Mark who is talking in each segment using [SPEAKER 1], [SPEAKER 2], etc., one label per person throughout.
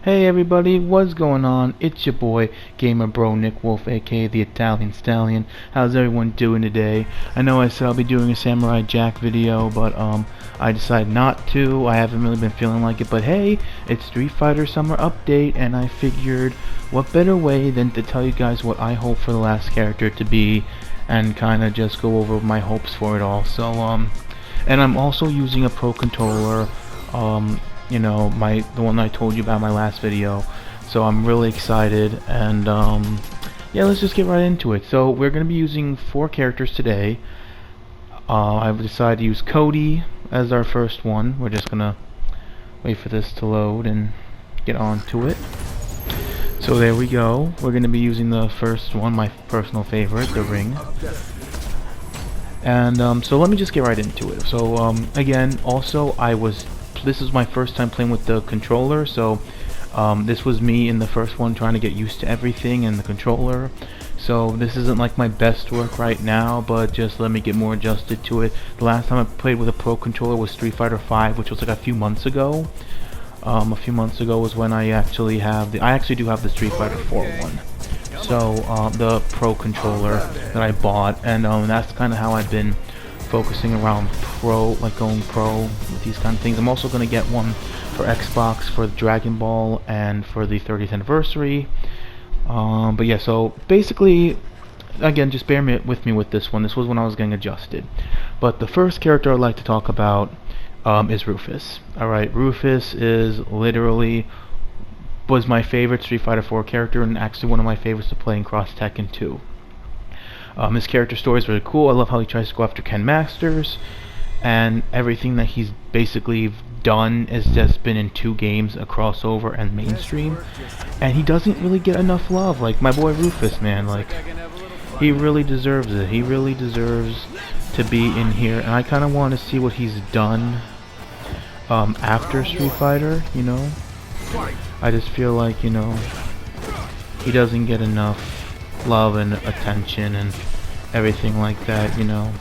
[SPEAKER 1] Hey everybody, what's going on? It's your boy, Gamer Bro Nick Wolf, aka the Italian Stallion. How's everyone doing today? I know I said I'll be doing a Samurai Jack video, but I decided not to. I haven't really been feeling like it, but hey, it's Street Fighter Summer Update, and I figured what better way than to tell you guys what I hope for the last character to be, and kinda just go over my hopes for it all. So, and I'm also using a Pro Controller, you know, the one I told you about in my last video. So I'm really excited, and yeah, let's just get right into it. So we're going to be using 4 characters today. I've decided to use Cody as our first one. We're just gonna wait for this to load and get on to it. So there we go. We're going to be using the first one, my personal favorite, the Ring. And so let me just get right into it. So again, also this is my first time playing with the controller, so this was me in the first one trying to get used to everything and the controller. So this isn't like my best work right now, but just let me get more adjusted to it. The last time I played with a Pro Controller was Street Fighter V, which was like a few months ago. A few months ago was when I actually do have the Street Fighter 4 one. So the Pro Controller that I bought, and that's kind of how I've been focusing around pro, like going pro with these kind of things. I'm also going to get one for Xbox for Dragon Ball and for the 30th anniversary. But yeah, so basically, again, just bear with me with this one. This was when I was getting adjusted. But the first character I'd like to talk about is Rufus. Alright, Rufus was my favorite Street Fighter 4 character, and actually one of my favorites to play in Cross Tekken 2. His character story is really cool. I love how he tries to go after Ken Masters, and everything that he's basically done has just been in 2 games, a crossover and mainstream, and he doesn't really get enough love. Like my boy Rufus, man, like he really deserves it. He really deserves to be in here, and I kind of want to see what he's done after Street Fighter, you know. I just feel like, you know, he doesn't get enough love and attention and everything like that, you know.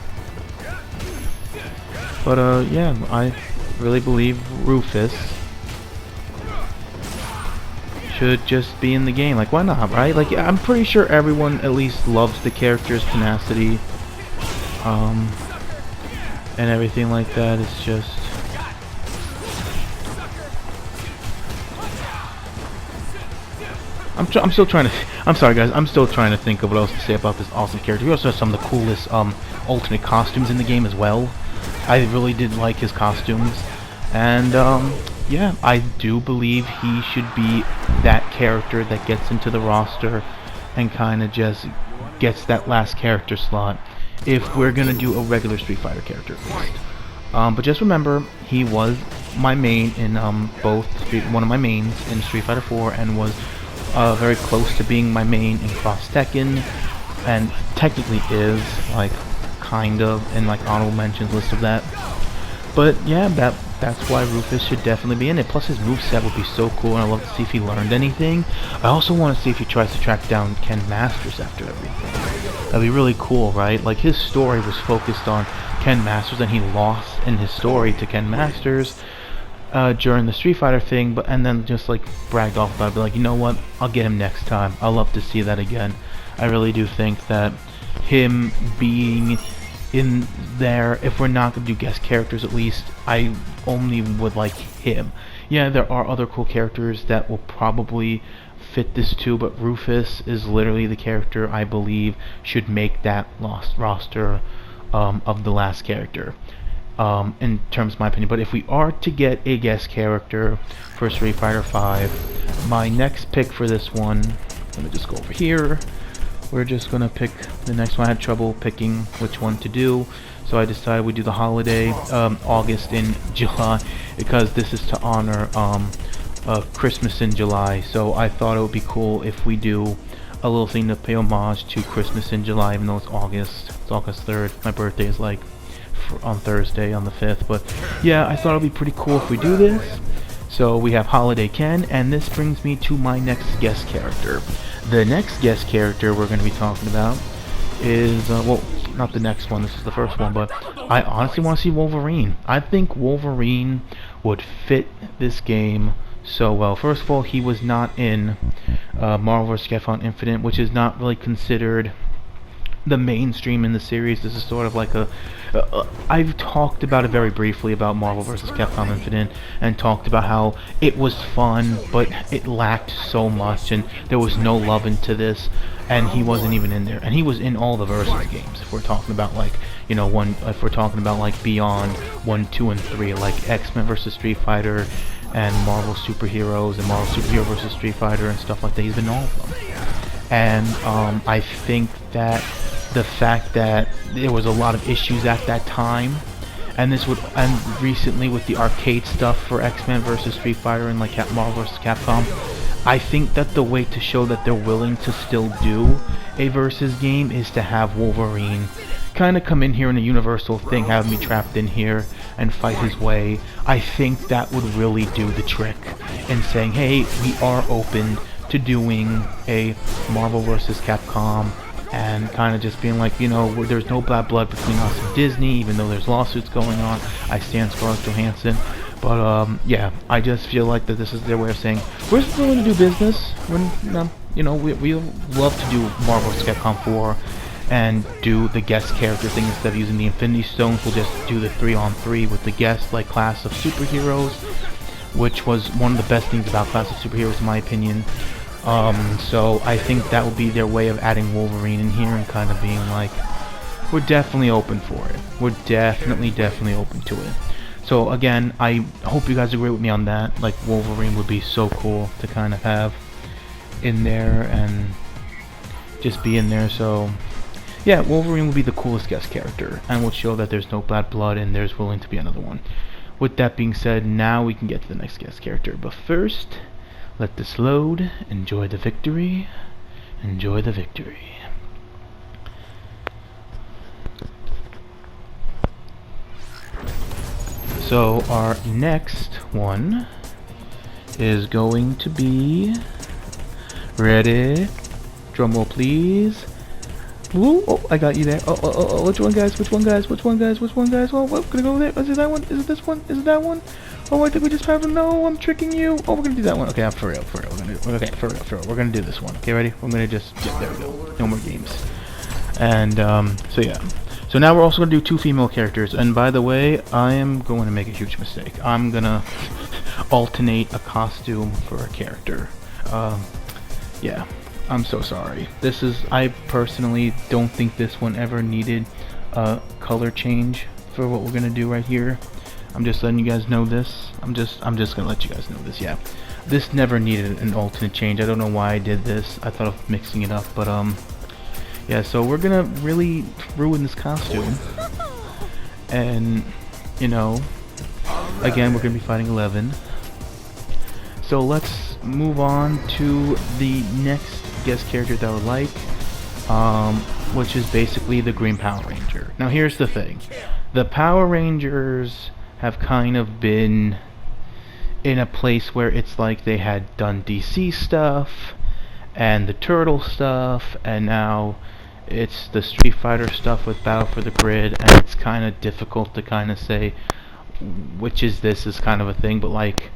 [SPEAKER 1] But yeah, I really believe Rufus should just be in the game. Like, why not, right? Like, I'm pretty sure everyone at least loves the character's tenacity and everything like that. It's just I'm still trying to. I'm sorry, guys. I'm still trying to think of what else to say about this awesome character. He also has some of the coolest alternate costumes in the game as well. I really did like his costumes, and yeah, I do believe he should be that character that gets into the roster and kind of just gets that last character slot if we're gonna do a regular Street Fighter character at least. But just remember, he was my main in one of my mains in Street Fighter 4, and was very close to being my main in Cross Tekken, and technically is like kind of in like honorable mentions list of that. But yeah, that's why Rufus should definitely be in it. Plus his moveset would be so cool, and I'd love to see if he learned anything. I also want to see if he tries to track down Ken Masters after everything. That'd be really cool, right? Like, his story was focused on Ken Masters, and he lost in his story to Ken Masters during the Street Fighter thing, and then just like bragged off about it, be like, you know what, I'll get him next time. I'll love to see that again. I really do think that him being in there, if we're not going to do guest characters, at least I only would like him. Yeah, there are other cool characters that will probably fit this too, but Rufus is literally the character I believe should make that lost roster of the last character. In terms of my opinion. But if we are to get a guest character for Street Fighter V, my next pick for this one, let me just go over here. We're just gonna pick the next one. I had trouble picking which one to do, so I decided we'd do the holiday, August in July, because this is to honor Christmas in July. So I thought it would be cool if we do a little thing to pay homage to Christmas in July, even though it's August. It's August 3rd. My birthday is like on Thursday on the 5th, but yeah, I thought it'd be pretty cool if we do this. So we have Holiday Ken, and this brings me to my next guest character. The next guest character we're going to be talking about is well, not the next one, this is the first one, but I honestly want to see Wolverine. I think Wolverine would fit this game so well. First of all, he was not in Marvel vs. Capcom Infinite, which is not really considered the mainstream in the series. This is sort of like I've talked about it very briefly about Marvel vs. Capcom Infinite, and talked about how it was fun, but it lacked so much, and there was no love into this, and he wasn't even in there. And he was in all the Versus games, if we're talking about like, you know, if we're talking about like Beyond 1, 2, and 3, like X-Men vs. Street Fighter, and Marvel Superheroes, and Marvel Superhero vs. Street Fighter, and stuff like that. He's been in all of them. And I think that the fact that there was a lot of issues at that time, and recently with the arcade stuff for X-Men vs. Street Fighter and like Marvel vs. Capcom, I think that the way to show that they're willing to still do a versus game is to have Wolverine kind of come in here in a universal thing, have me trapped in here and fight his way. I think that would really do the trick in saying, hey, we are open to doing a Marvel vs. Capcom, and kind of just being like, you know, there's no bad blood between us and Disney, even though there's lawsuits going on. I stand Scarlett Johansson. But yeah, I just feel like that this is their way of saying, we're willing to do business. You know, we love to do Marvel vs. Capcom 4 and do the guest character thing. Instead of using the Infinity Stones, we'll just do the 3-on-3 with the guest like class of superheroes, which was one of the best things about Class of Superheroes in my opinion. So I think that will be their way of adding Wolverine in here and kind of being like, we're definitely open for it. We're definitely open to it. So again, I hope you guys agree with me on that. Like, Wolverine would be so cool to kind of have in there and just be in there. So yeah, Wolverine would be the coolest guest character and would show that there's no bad blood and there's willing to be another one. With that being said, now we can get to the next guest character. But first, let this load. Enjoy the victory. Enjoy the victory. So our next one is going to be, ready, drumroll please. Ooh, oh, I got you there. Oh, which one, guys? Which one, guys? Which one, guys? Which one, guys? Oh, what? Gonna go there? Is it that one? Is it this one? Is it that one? Oh, I think we just have to. No, I'm tricking you. Oh, we're gonna do that one. Okay, for real. We're gonna do. Okay, for real. We're gonna do this one. Okay, ready? We're gonna just. Yeah, there we go. No more games. And so yeah. So now we're also going to do 2 female characters, and by the way, I am going to make a huge mistake. I'm going to alternate a costume for a character. Yeah, I'm so sorry. I personally don't think this one ever needed a color change for what we're going to do right here. I'm just letting you guys know this. I'm just going to let you guys know this, yeah. This never needed an alternate change. I don't know why I did this. I thought of mixing it up, but yeah, so we're gonna really ruin this costume, and you know, again, we're gonna be fighting 11. So let's move on to the next guest character that I would like, which is basically the Green Power Ranger. Now here's the thing, the Power Rangers have kind of been in a place where it's like they had done DC stuff, and the Turtle stuff, and now it's the Street Fighter stuff with Battle for the Grid, and it's kind of difficult to kind of say which is this is kind of a thing, but like,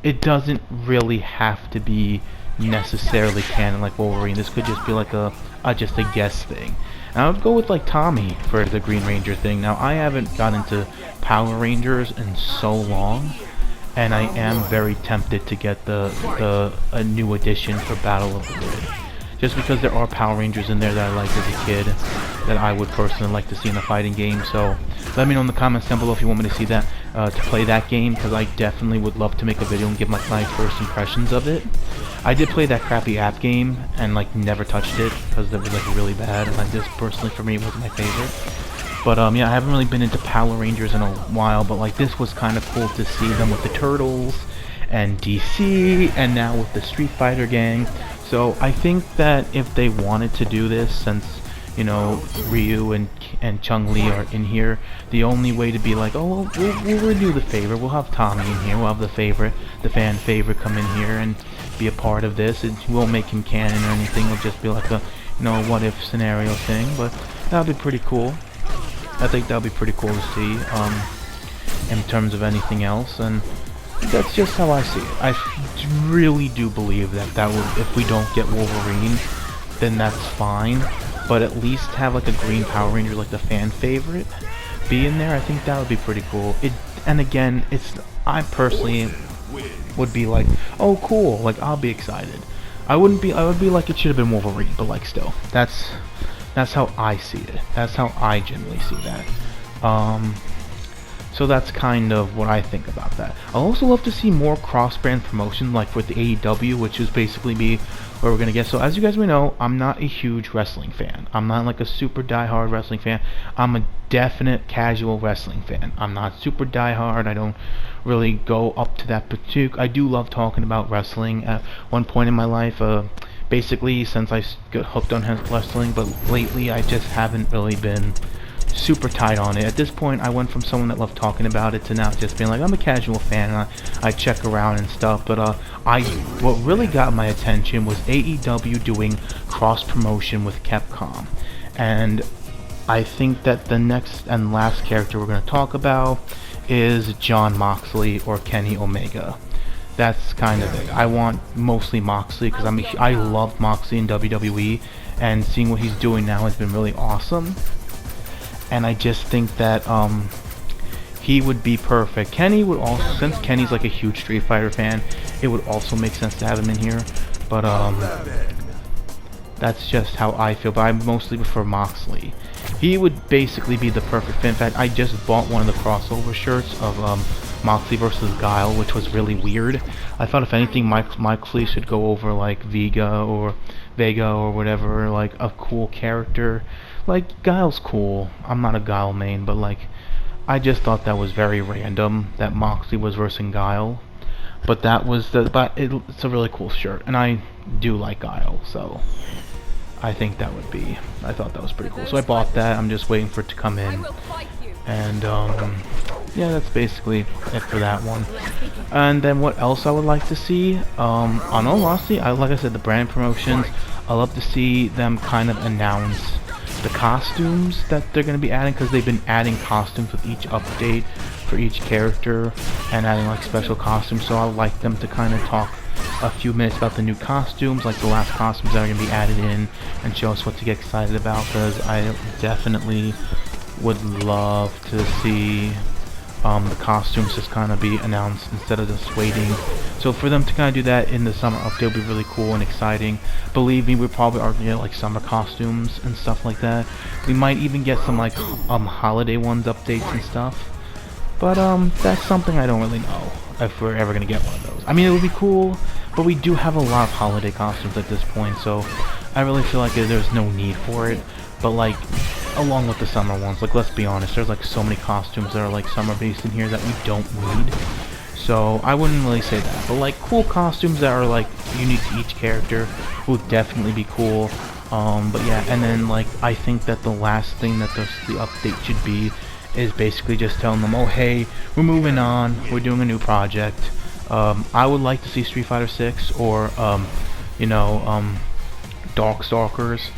[SPEAKER 1] it doesn't really have to be necessarily canon like Wolverine. This could just be like just a guess thing. And I would go with like Tommy for the Green Ranger thing. Now I haven't got into Power Rangers in so long, and I am very tempted to get a new edition for Battle of the Grid. Just because there are Power Rangers in there that I liked as a kid that I would personally like to see in a fighting game. So let me know in the comments down below if you want me to see that, to play that game, because I definitely would love to make a video and give my first impressions of it. I did play that crappy app game and like never touched it because it was like really bad, and like this personally for me wasn't my favorite. But yeah, I haven't really been into Power Rangers in a while, but like this was kind of cool to see them with the Turtles and DC, and now with the Street Fighter gang. So I think that if they wanted to do this, since, you know, Ryu and Chun-Li are in here, the only way to be like, oh, well, we'll do the favor, we'll have Tommy in here, we'll have the fan favorite come in here and be a part of this. It won't make him canon or anything, it'll just be like a, you know, what if scenario thing, but that'll be pretty cool. I think that'll be pretty cool to see, in terms of anything else. And that's just how I see it. I really do believe that if we don't get Wolverine, then that's fine. But at least have like a Green Power Ranger, like the fan favorite, be in there. I think that would be pretty cool. And again, I personally would be like, oh cool, like I'll be excited. I would be like it should have been Wolverine, but like still, that's how I see it. That's how I generally see that. So that's kind of what I think about that. I'll also love to see more cross-brand promotion, like with the AEW, which is basically where we're gonna get. So as you guys may know, I'm not a huge wrestling fan. I'm not like a super die-hard wrestling fan. I'm a definite casual wrestling fan. I'm not super die-hard. I don't really go up to that particular. I do love talking about wrestling at one point in my life. Basically, since I got hooked on wrestling, but lately I just haven't really been super tight on it. At this point, I went from someone that loved talking about it to now just being like, I'm a casual fan, and I check around and stuff. But what really got my attention was AEW doing cross promotion with Capcom, and I think that the next and last character we're going to talk about is Jon Moxley or Kenny Omega. That's kind of it. I want mostly Moxley because I loved Moxley in WWE, and seeing what he's doing now has been really awesome. And I just think that he would be perfect. Kenny would also, since Kenny's like a huge Street Fighter fan, it would also make sense to have him in here. But that's just how I feel. But I mostly prefer Moxley. He would basically be the perfect fit. In fact, I just bought one of the crossover shirts of Moxley versus Guile, which was really weird. I thought if anything, Moxley should go over like Vega or whatever, like a cool character. Like, Guile's cool. I'm not a Guile main, but like, I just thought that was very random that Moxley was versing Guile. But it's a really cool shirt, and I do like Guile, so I think that would be. I thought that was pretty cool, so I bought that. I'm just waiting for it to come in, and yeah, that's basically it for that one. And then what else I would like to see? On all honesty, like I said, the brand promotions. I love to see them kind of announce the costumes that they're going to be adding, because they've been adding costumes with each update for each character and adding like special costumes. So I would like them to kind of talk a few minutes about the new costumes, like the last costumes that are going to be added in, and show us what to get excited about, because I definitely would love to see the costumes just kind of be announced instead of just waiting. So for them to kind of do that in the summer update would be really cool and exciting. Believe me, we probably are going to get like summer costumes and stuff like that. We might even get some like holiday ones updates and stuff. But that's something I don't really know if we're ever going to get one of those. I mean, it would be cool, but we do have a lot of holiday costumes at this point, so I really feel like there's no need for it. But like, along with the summer ones, like, let's be honest, there's like so many costumes that are like summer based in here that we don't need. So I wouldn't really say that, but like cool costumes that are like unique to each character would definitely be cool. But yeah, and then like I think that the last thing that the update should be is basically just telling them, oh hey, we're moving on, we're doing a new project. I would like to see Street Fighter 6 or Darkstalkers.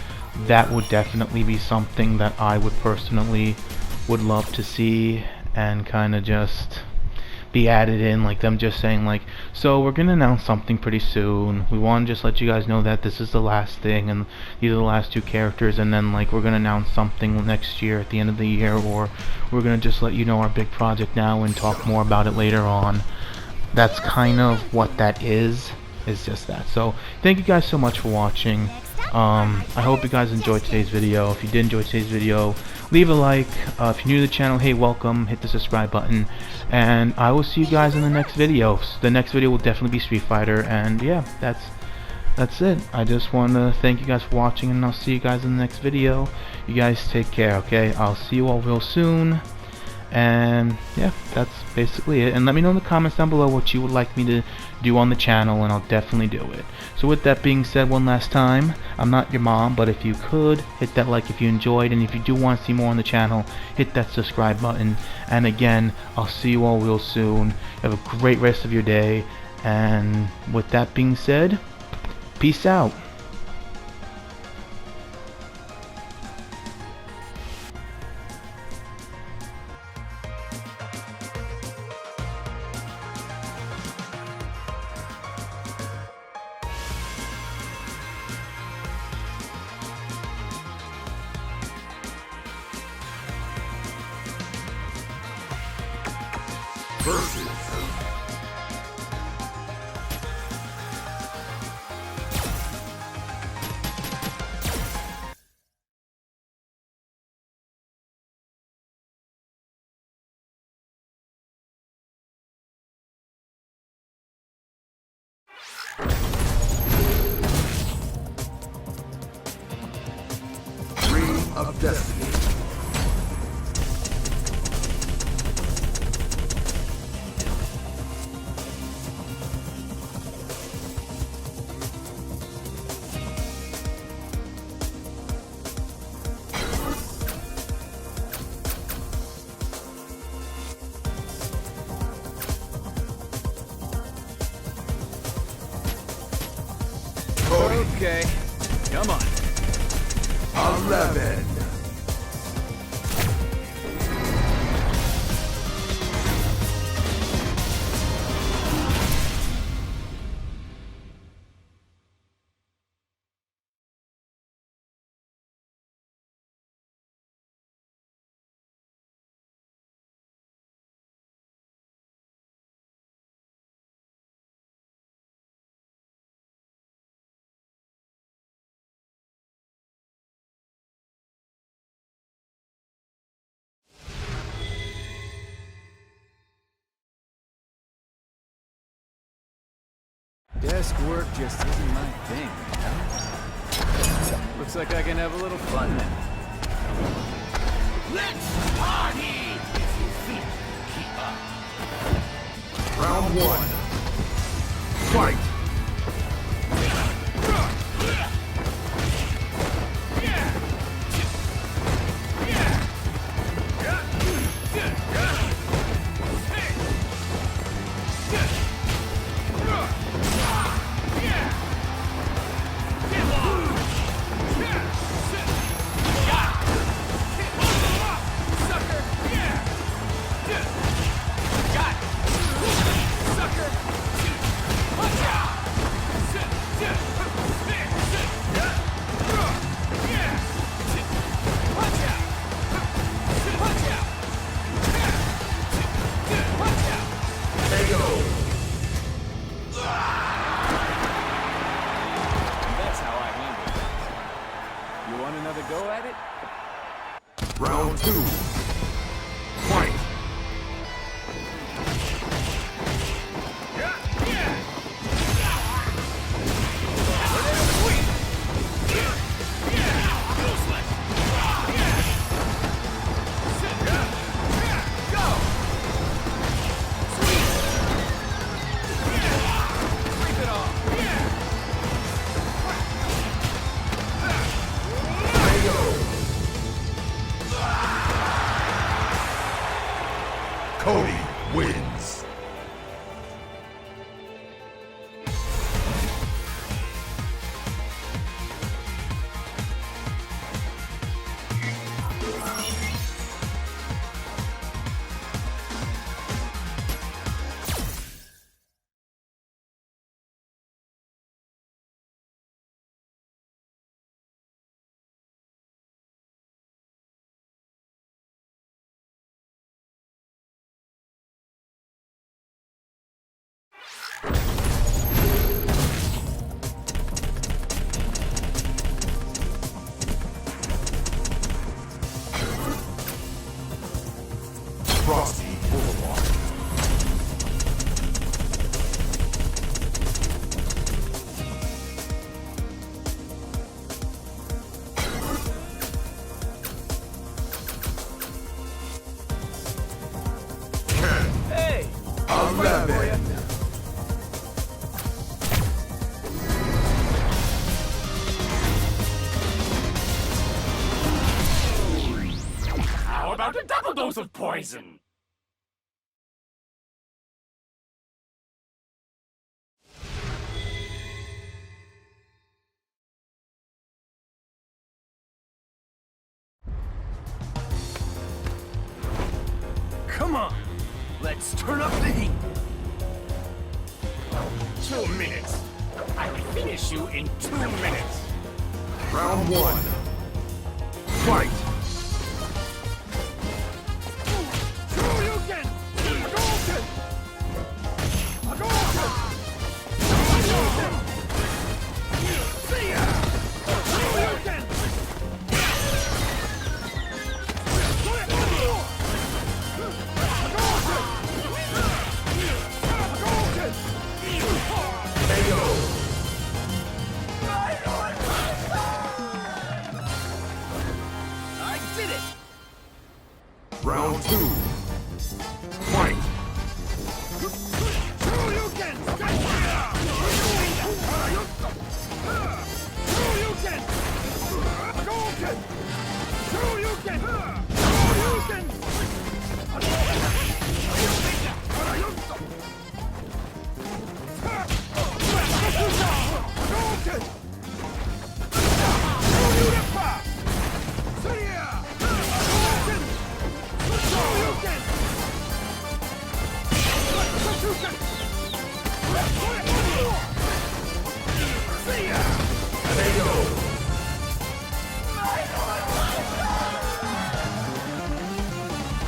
[SPEAKER 1] That would definitely be something that I would personally would love to see and kind of just be added in, like them just saying like, so we're gonna announce something pretty soon, we want to just let you guys know that this is the last thing and these are the last two characters, and then like we're gonna announce something next year at the end of the year, or we're gonna just let you know our big project now and talk more about it later on. That's kind of what that is just that. So thank you guys so much for watching. I hope you guys enjoyed today's video. If you did enjoy today's video, leave a like. If you're new to the channel, hey, welcome. Hit the subscribe button, and I will see you guys in the next video. The next video will definitely be Street Fighter, and yeah, that's it. I just want to thank you guys for watching, and I'll see you guys in the next video. You guys take care, okay? I'll see you all real soon. And yeah, that's basically it. And let me know in the comments down below what you would like me to do on the channel, and I'll definitely do it. So with that being said, one last time, I'm not your mom, but if you could, hit that like if you enjoyed, and if you do want to see more on the channel, hit that subscribe button. And again, I'll see you all real soon. Have a great rest of your day, and with that being said, peace out.
[SPEAKER 2] versus Ring of Destiny.
[SPEAKER 3] Okay, come on.
[SPEAKER 2] 11.
[SPEAKER 3] Desk work just isn't my thing, you know? Looks like I can have a little fun then.
[SPEAKER 4] Let's party! If you think keep up.
[SPEAKER 2] Round 1. Fight!
[SPEAKER 3] That's how I handle it. You want another go at it?
[SPEAKER 2] Round 2. Fight! Cody wins. Frosty Boulevard.
[SPEAKER 3] Hey!
[SPEAKER 2] 11.
[SPEAKER 4] How about a double dose of poison? Come on! Let's turn up the heat! 2 minutes! I will finish you in 2 minutes!
[SPEAKER 2] Round 1. Fight!
[SPEAKER 4] Shoryuken! Golden!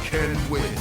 [SPEAKER 2] Ken wins.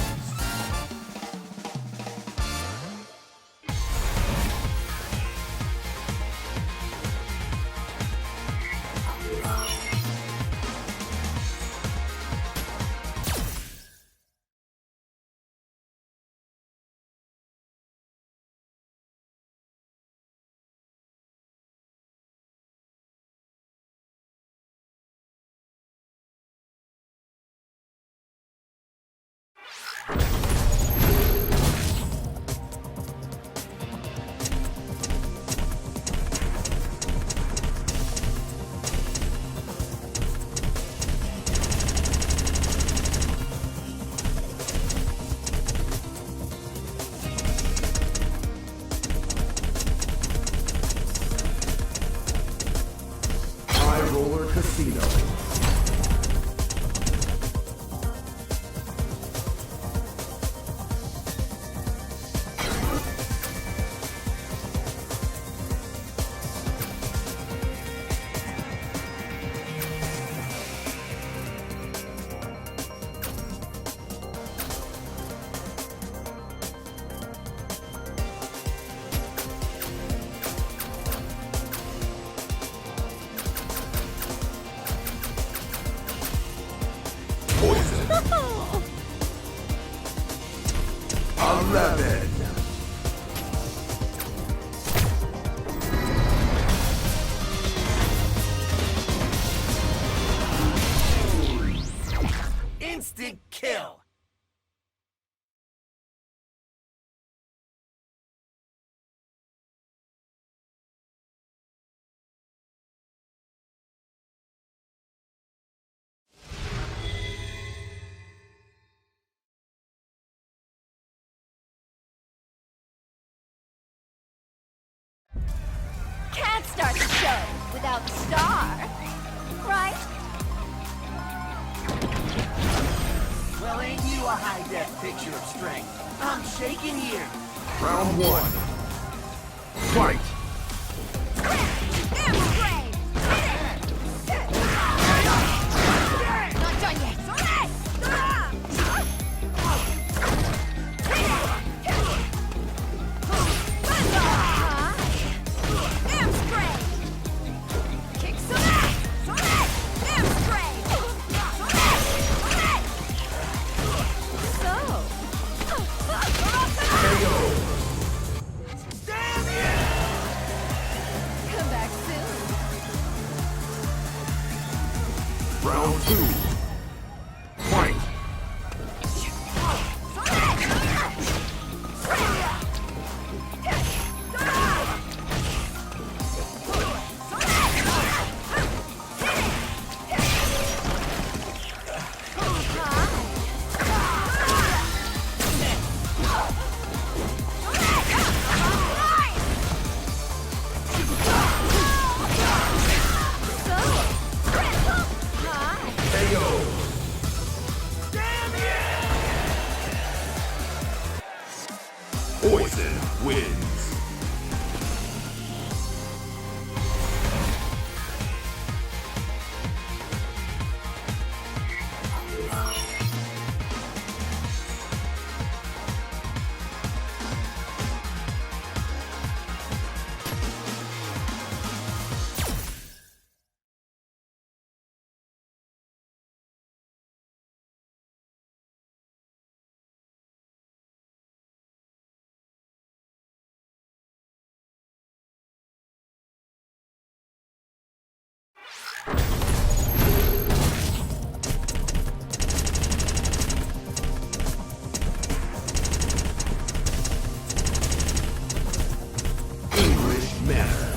[SPEAKER 2] High Roller Casino. Poison. 11.
[SPEAKER 4] Instant kill.
[SPEAKER 5] Can't start the show without the star, right?
[SPEAKER 4] Well, ain't you a high-def picture of strength? I'm shaking here.
[SPEAKER 2] Round 1. Fight.
[SPEAKER 5] Not done yet. Come back soon.
[SPEAKER 2] Round 2. Fight. Poison wins. English manner.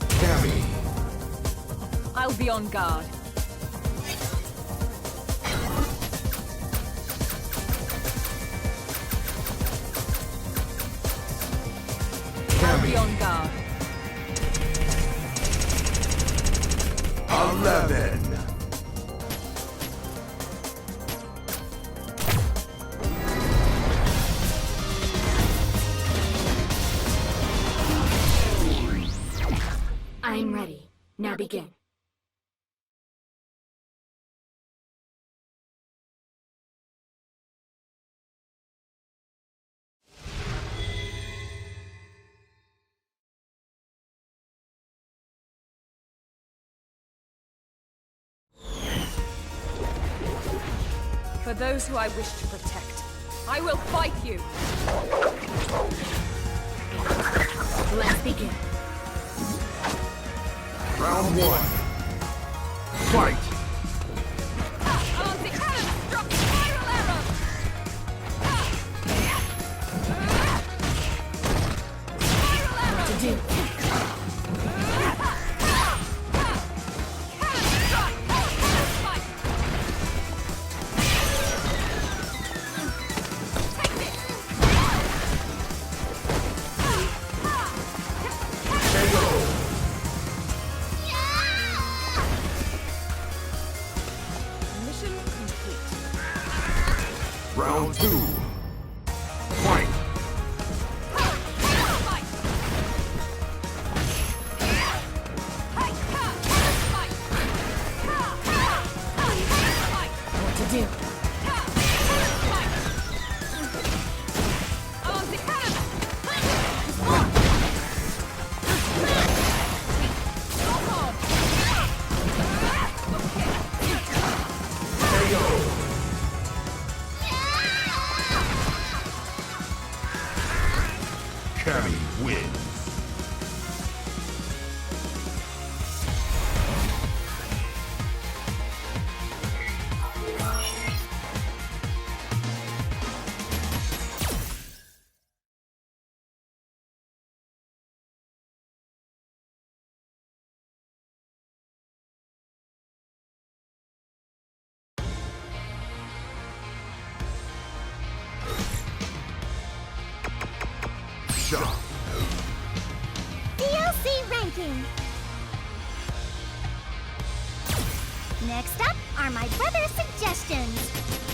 [SPEAKER 2] Cammy.
[SPEAKER 6] I'll be on guard. I'll be
[SPEAKER 2] Cammy.
[SPEAKER 6] on guard.
[SPEAKER 2] 11.
[SPEAKER 7] I'm ready. Now begin.
[SPEAKER 6] For those who I wish to protect, I will fight you!
[SPEAKER 7] Let's begin.
[SPEAKER 2] Round 1. Fight!
[SPEAKER 6] On the cannon, drop spiral arrow! Spiral arrow!
[SPEAKER 7] To do.
[SPEAKER 6] Cannon strike! Cannon spike! Take this!
[SPEAKER 2] KO!
[SPEAKER 6] Mission complete.
[SPEAKER 2] Round 2. Fight!
[SPEAKER 6] Fight! Hey, fight! Fight!
[SPEAKER 7] What to do?
[SPEAKER 6] On the cannon! Stop on!
[SPEAKER 2] KO! Cammy wins. Shot.
[SPEAKER 5] DLC ranking. Next up are my brother's suggestions.